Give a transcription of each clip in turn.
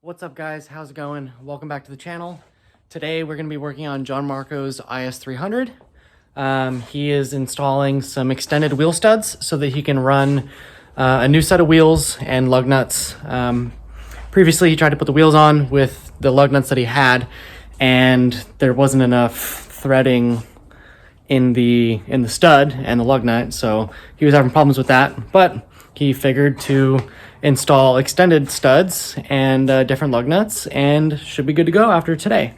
What's up guys, how's it going? Welcome back to the channel. Today we're going to be working on Gian Marcos IS300. He is installing some extended wheel studs so that he can run a new set of wheels and lug nuts. Previously he tried to put the wheels on with the lug nuts that he had, and there wasn't enough threading in the stud and the lug nut, so he was having problems with that. But he figured to install extended studs and different lug nuts, and should be good to go after today.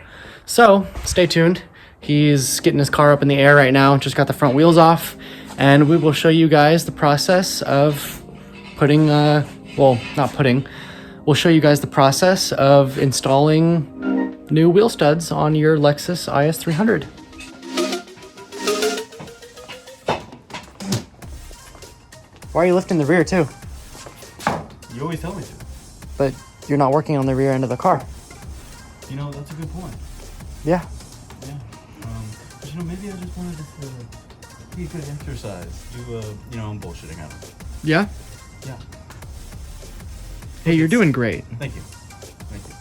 So stay tuned. He's getting his car up in the air right now, just got the front wheels off, and we will show you guys the process of putting, we'll show you guys the process of installing new wheel studs on your Lexus IS300. Why are you lifting the rear too? You always tell me to. But you're not working on the rear end of the car. You know, that's a good point. Yeah. Yeah. But you know, maybe I just wanted to be a good exercise. You know, I'm bullshitting out. Yeah? Yeah. Hey, you're doing great. Thank you. Thank you.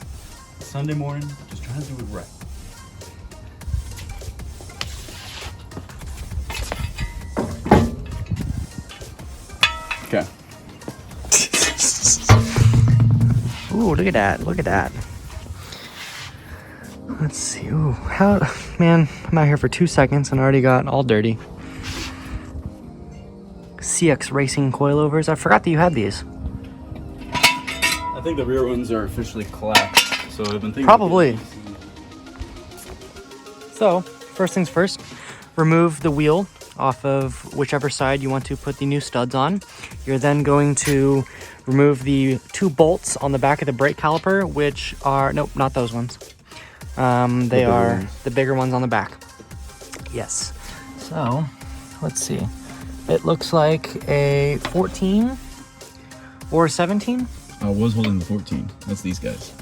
Sunday morning, just trying to do it right. Okay. Ooh, look at that. Look at that. Let's see. Ooh, man, I'm out here for 2 seconds and already got all dirty. CX Racing coilovers. I forgot that you had these. I think the rear ones are officially collapsed, so I've been thinking. Probably. So, first things first, remove the wheel off of whichever side you want to put the new studs on. You're then going to remove the 2 bolts on the back of the brake caliper, which are, nope, not those ones. They are the bigger ones on the back. Yes. So, let's see. It looks like a 14 or 17. I was holding the 14. That's these guys.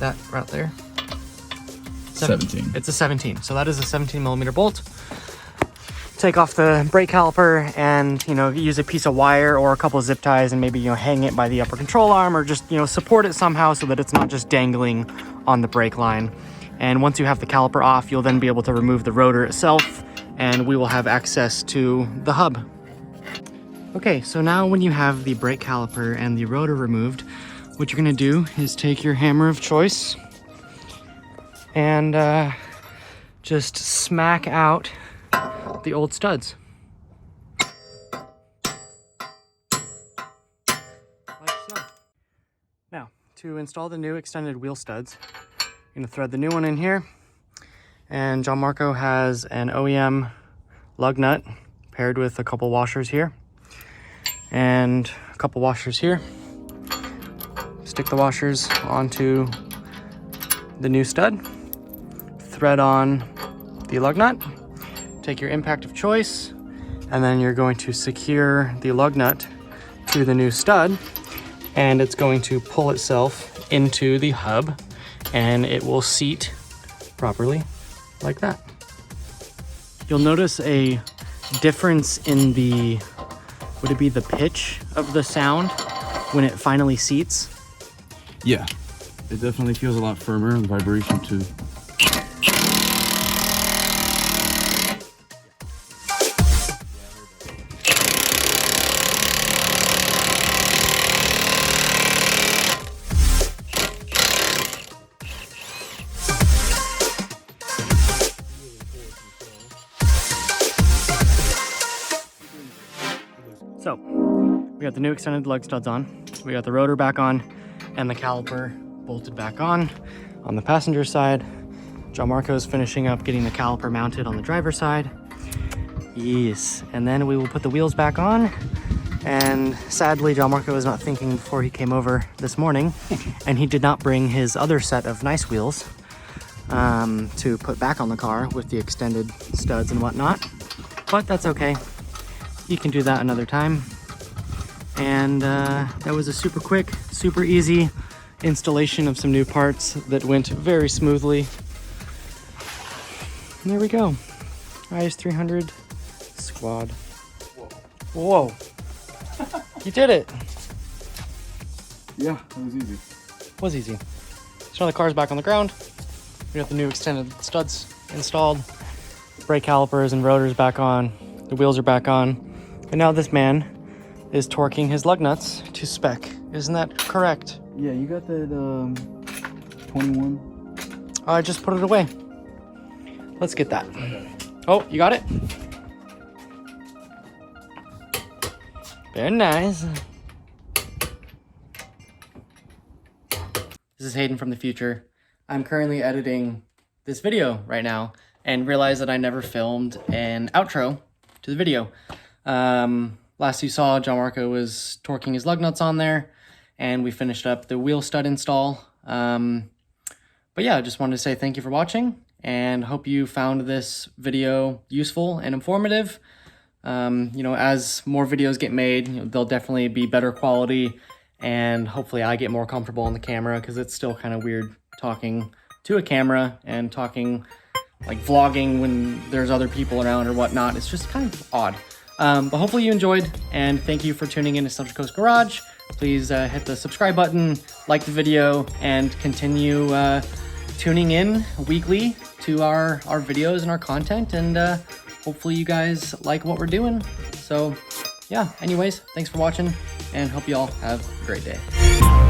That right there. 17. It's a 17. So that is a 17 millimeter bolt. Take off the brake caliper and, you know, use a piece of wire or a couple of zip ties and maybe, you know, hang it by the upper control arm, or just, you know, support it somehow so that it's not just dangling on the brake line. And once you have the caliper off, you'll then be able to remove the rotor itself, and we will have access to the hub. Okay, so now when you have the brake caliper and the rotor removed, what you're gonna do is take your hammer of choice and just smack out the old studs. Like so. Now, to install the new extended wheel studs, you're gonna thread the new one in here, and Gian Marco has an OEM lug nut paired with a couple washers here and a couple washers here. Stick the washers onto the new stud, thread on the lug nut, take your impact of choice, and then you're going to secure the lug nut to the new stud, and it's going to pull itself into the hub, and it will seat properly like that. You'll notice a difference in the, would it be the pitch of the sound when it finally seats? Yeah. It definitely feels a lot firmer, and the vibration too. So, we got the new extended lug studs on, we got the rotor back on, and the caliper bolted back on the passenger side. Gian Marco is finishing up getting the caliper mounted on the driver's side. Yes, and then we will put the wheels back on. And sadly, Gian Marco was not thinking before he came over this morning, and he did not bring his other set of nice wheels to put back on the car with the extended studs and whatnot. But that's okay. You can do that another time. And that was a super quick, super easy installation of some new parts that went very smoothly. And there we go. IS300 squad. Whoa. Whoa. You did it. Yeah, that was easy. Was easy. So now the car's back on the ground. We got the new extended studs installed. Brake calipers and rotors back on. The wheels are back on. And now this man is torquing his lug nuts to spec. Isn't that correct? Yeah, you got that 21? I just put it away. Let's get that. Oh, you got it? Very nice. This is Hayden from the future. I'm currently editing this video right now and realized that I never filmed an outro to the video. Last you saw, Gian Marco was torquing his lug nuts on there, and we finished up the wheel stud install. But yeah, I just wanted to say thank you for watching, and hope you found this video useful and informative. You know, as more videos get made, you know, they'll definitely be better quality, and hopefully I get more comfortable on the camera, because it's still kind of weird talking to a camera and talking like vlogging when there's other people around or whatnot. It's just kind of odd. But hopefully you enjoyed, and thank you for tuning in to Central Coast Garage. Please hit the subscribe button, like the video, and continue tuning in weekly to our videos and our content, and hopefully you guys like what we're doing. So yeah, anyways, thanks for watching, and hope you all have a great day.